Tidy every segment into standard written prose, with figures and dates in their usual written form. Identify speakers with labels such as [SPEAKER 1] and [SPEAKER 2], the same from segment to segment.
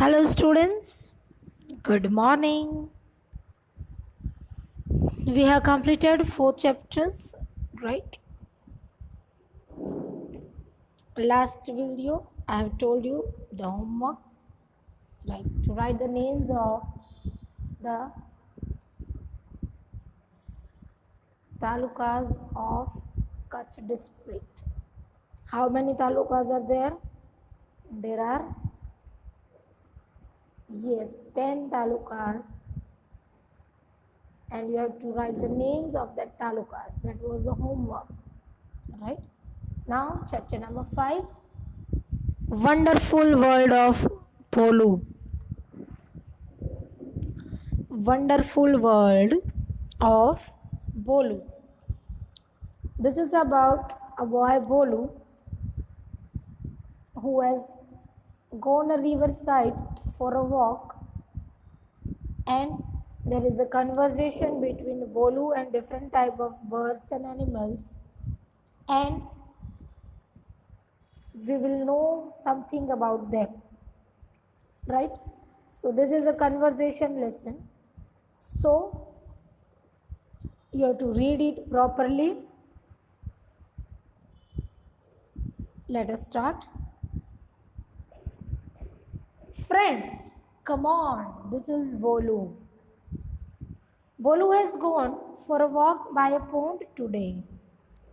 [SPEAKER 1] Hello, students. Good morning. We have completed 4 chapters, right? Last video, I have told you the homework, right? To write the names of the talukas of Kutch district. How many talukas are there? There are, yes, 10 talukas, and you have to write the names of that talukas. That was the homework, right? Now, chapter number 5. Wonderful world of Bolu. Wonderful world of Bolu. This is about a boy Bolu who has gone a riverside for a walk, and there is a conversation between Bolu and different type of birds and animals, and we will know something about them, right? So this is a conversation lesson. So you have to read it properly. Let us start. Friends, come on, this is Bolu. Bolu has gone for a walk by a pond today.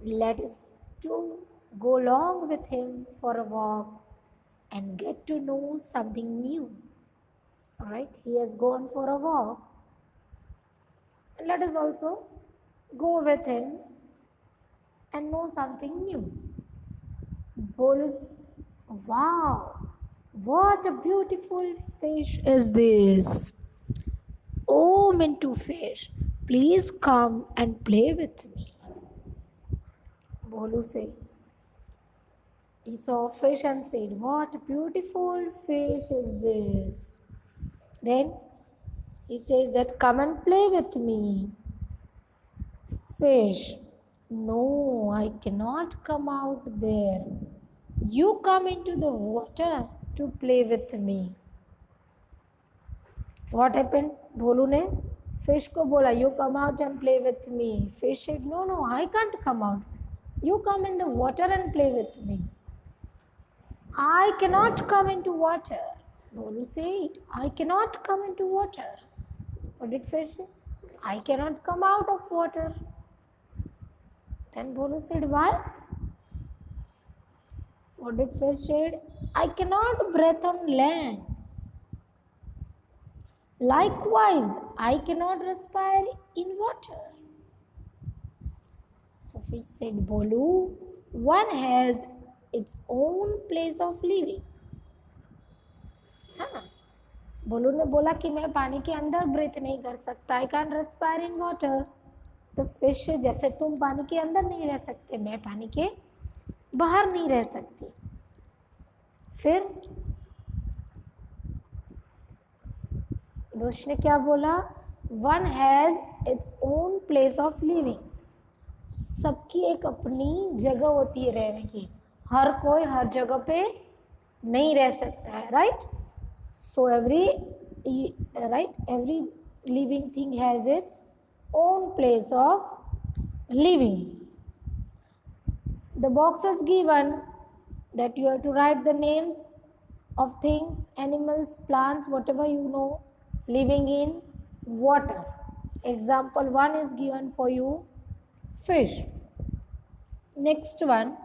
[SPEAKER 1] Let us too go along with him for a walk and get to know something new. Alright, he has gone for a walk. And let us also go with him and know something new. Bolu's, wow, what a beautiful fish is this. Oh, Mintu fish, please come and play with me. Bolu said. He saw a fish and said, what a beautiful fish is this. Then he says that come and play with me. Fish, no, I cannot come out there. You come into the water to play with me. What happened? Bolu ne fish ko bola, you come out and play with me. Fish said, no, I can't come out. You come in the water and play with me. I cannot come into water. Bolu said, I cannot come into water. What did fish say? I cannot come out of water. Then Bolu said, why? What did fish say? I cannot breathe on land. Likewise, I cannot respire in water. So fish said, Bolu, one has its own place of living. हाँ, बोलू ने बोला कि मैं पानी के अंदर breathe नहीं कर सकता. I can't respire in water. तो फिश जैसे तुम पानी के अंदर नहीं रह सकते, मैं पानी के बाहर नहीं रह सकती. फिर दोस्त ने क्या बोला? One has its own place of living. सबकी एक अपनी जगह होती है रहने की. हर कोई हर जगह पे नहीं रह सकता है, right? So every living thing has its own place of living. The box is given that you have to write the names of things, animals, plants, whatever you know, living in water. Example 1 is given for you, fish. Next one,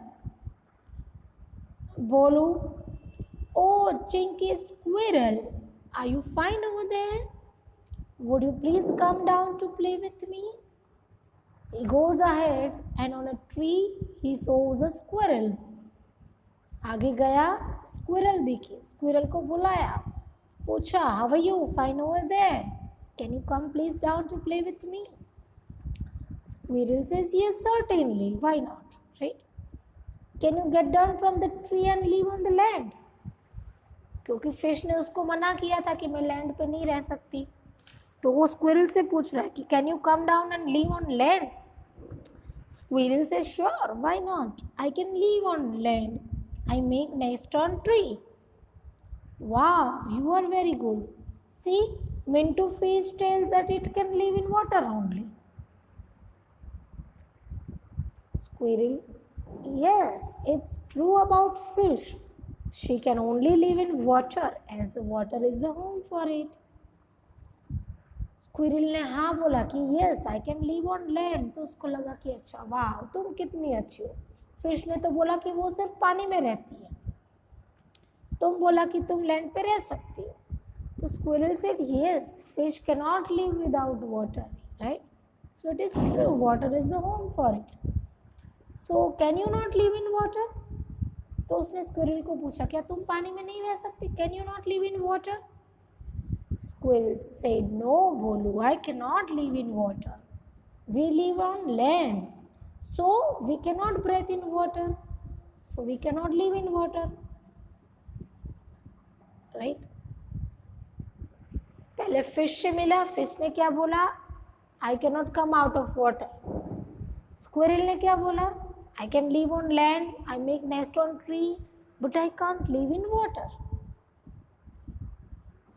[SPEAKER 1] Bolu. Oh, Chinky squirrel, are you fine over there? Would you please come down to play with me? He goes ahead and on a tree he saws a squirrel. आगे गया, squirrel दिखी, squirrel को बुलाया, पूछा, how are you? Fine over there. Can you come please down to play with me? Squirrel says, yes, certainly. Why not? Right? Can you get down from the tree and live on the land? क्योंकि fish ने उसको मना किया था कि मैं land पे नहीं रह सकती, तो वो स्क्विरल से पूछ रहा है कि can you come down and live on land. Squirrel से sure, why not, I can live on land, I make nest on tree. Wow, you are very good. See, Mintu fish tells that it can live in water only. Squirrel, yes, it's true about fish. She can only live in water as the water is the home for it. Squirrel ने हाँ बोला कि yes I can live on land, तो उसको लगा कि अच्छा वाह तुम कितनी अच्छी हो। फिश ने तो बोला कि वो सिर्फ पानी में रहती है, तुम बोला कि तुम लैंड पे रह सकती हो। तो squirrel said yes fish can not live without water, right? So it is true, water is the home for it. So can you not live in water? तो उसने स्क्विरल को पूछा क्या तुम पानी में नहीं रह सकती? Can you not live in water? Squirrel said, no, Bolu, I cannot live in water. We live on land. So, we cannot breathe in water. So, we cannot live in water. Right? पहले fish से मिला, fish ने क्या बोला? I cannot come out of water. Squirrel ने क्या बोला? I can live on land, I make nest on tree, but I can't live in water.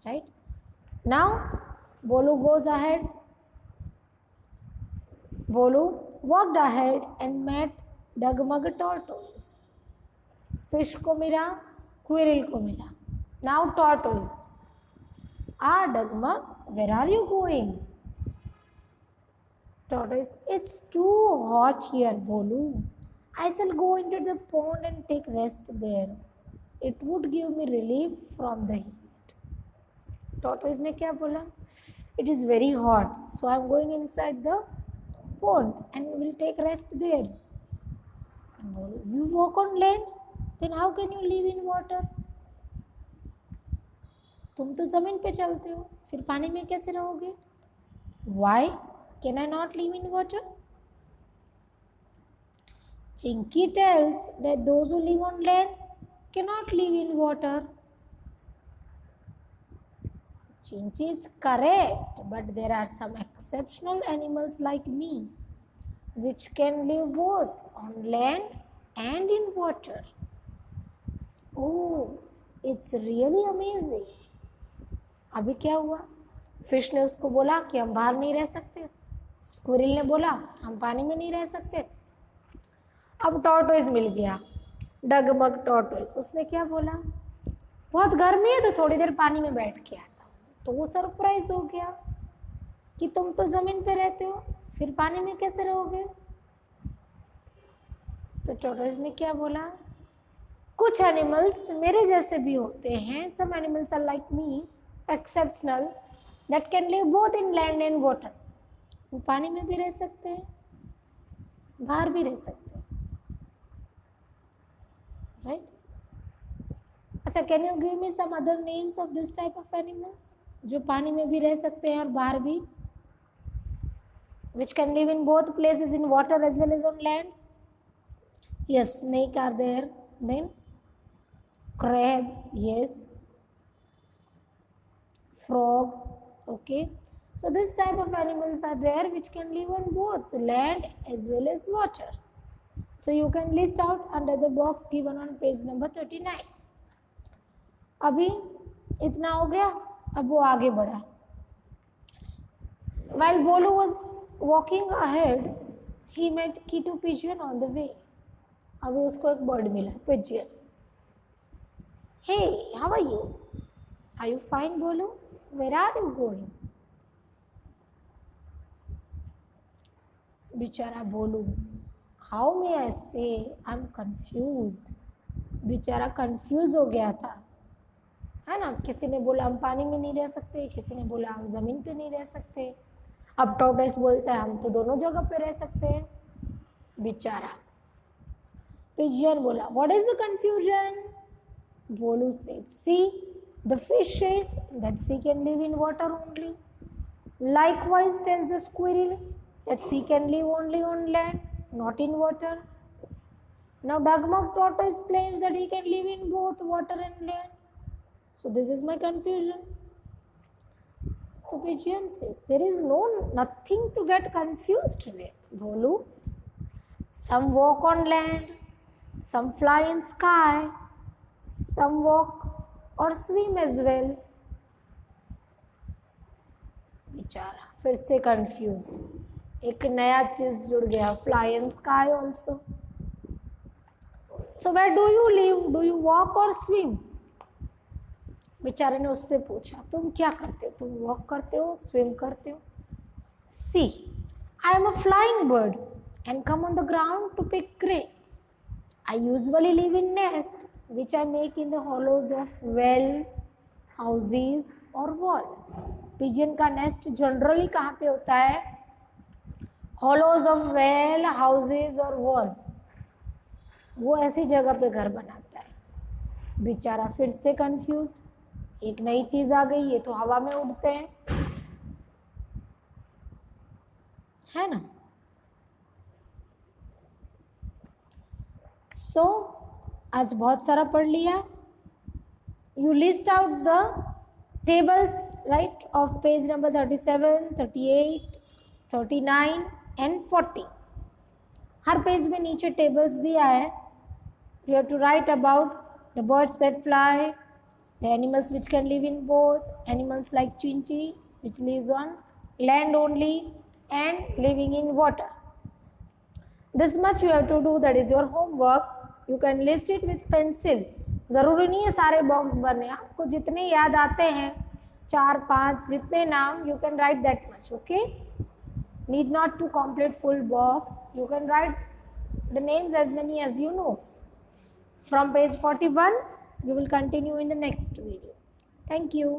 [SPEAKER 1] Right? Now, Bolu goes ahead. Bolu walked ahead and met Dugmug tortoise. Fish को मिला, squirrel को मिला. Now tortoise. Ah, Dugmug, where are you going? Tortoise, it's too hot here, Bolu. I shall go into the pond and take rest there. It would give me relief from the heat. Tortoise ने क्या बोला? It is very hot, so I am going inside the pond and will take rest there. You walk on land, then how can you live in water? तुम तो जमीन पे चलते हो, फिर पानी में कैसे रहोगे? Why can I not live in water? Chinky tells that those who live on land cannot live in water. Chinky is correct, but there are some exceptional animals like me which can live both on land and in water. Oh, it's really amazing. अभी क्या हुआ? Fish ने उसको बोला कि हम बाहर नहीं रह सकते, स्क्विरल ने बोला हम पानी में नहीं रह सकते। अब टॉर्टोइस मिल गया, डगमग टॉर्टोइस। उसने क्या बोला? बहुत गर्मी है तो थोड़ी देर पानी में बैठ के आता। तो वो सरप्राइज हो गया कि तुम तो जमीन पे रहते हो, फिर पानी में कैसे रहोगे? तो टॉर्टोइस ने क्या बोला? कुछ एनिमल्स मेरे जैसे भी होते हैं, some animals are like me, exceptional, that can live both in land and water. वो पानी में भी रह सकते हैं, बाहर भी रह सकते हैं, राइट? अच्छा, can you give me some other names of this type of animals जो पानी में भी रह सकते हैं और बाहर भी? Which can live in both places, in water as well as on land? Yes, snake are there. Then crab, yes. Frog, okay. So this type of animals are there which can live on both land as well as water. So you can list out under the box given on page number 39. अभी इतना हो गया, अब वो आगे बढ़ा. While Bolu was walking ahead, he met Kitu pigeon on the way. अभी उसको एक बर्ड मिला, pigeon. Hey, how are you? Are you fine, Bolu? Where are you going? बेचारा बोलू, how may I say, I'm confused. बेचारा confuse हो गया था, है ना. किसी ने बोला हम पानी में नहीं रह सकते, किसी ने बोला हम जमीन पे नहीं रह सकते. अब टॉर्टोइस बोलता है हम तो दोनों जगह पे रह सकते हैं. बेचारा पिजियन बोला, what is the confusion? बोलू said, see, the fish says that she can live in water only. Likewise tells the squirrel that she can live only on land, not in water. Now Dugmug tortoise claims that he can live in both water and land. So this is my confusion. So Pigeon says, there is nothing to get confused with, Bolu. Some walk on land, some fly in sky, some walk or swim as well? बेचारा फिर से confused, एक नया चीज जुड़ गया, fly in sky also. So where do you live? Do you walk or swim? बेचारे ने उससे पूछा तुम क्या करते हो, तुम वॉक करते हो, स्विम करते हो? See, I am a flying bird and come on the ground to pick grains. I usually live in nest which I make in the hollows of well, houses or wall. Pigeon का nest generally कहाँ पे होता है? Hollows of well, houses और wall, वो ऐसी जगह पे घर बनाता है। बेचारा फिर से कंफ्यूज्ड, एक नई चीज आ गई, ये तो हवा में उड़ते हैं, है ना? सो आज बहुत सारा पढ़ लिया। You list out the tables right of page number 37, 38, 39 and 40। हर पेज में नीचे टेबल्स दिया है। You have to write about the birds that fly, the animals which can live in both, animals like chinchi which lives on land only and living in water. This much you have to do, that is your homework. You can list it with pencil. ज़रूरी नहीं है सारे box बने, आपको जितने याद आते हैं 4-5 जितने नाम, you can write that much, okay? Need not to complete full box. You can write the names as many as you know. From page 41 we will continue in the next video. Thank you.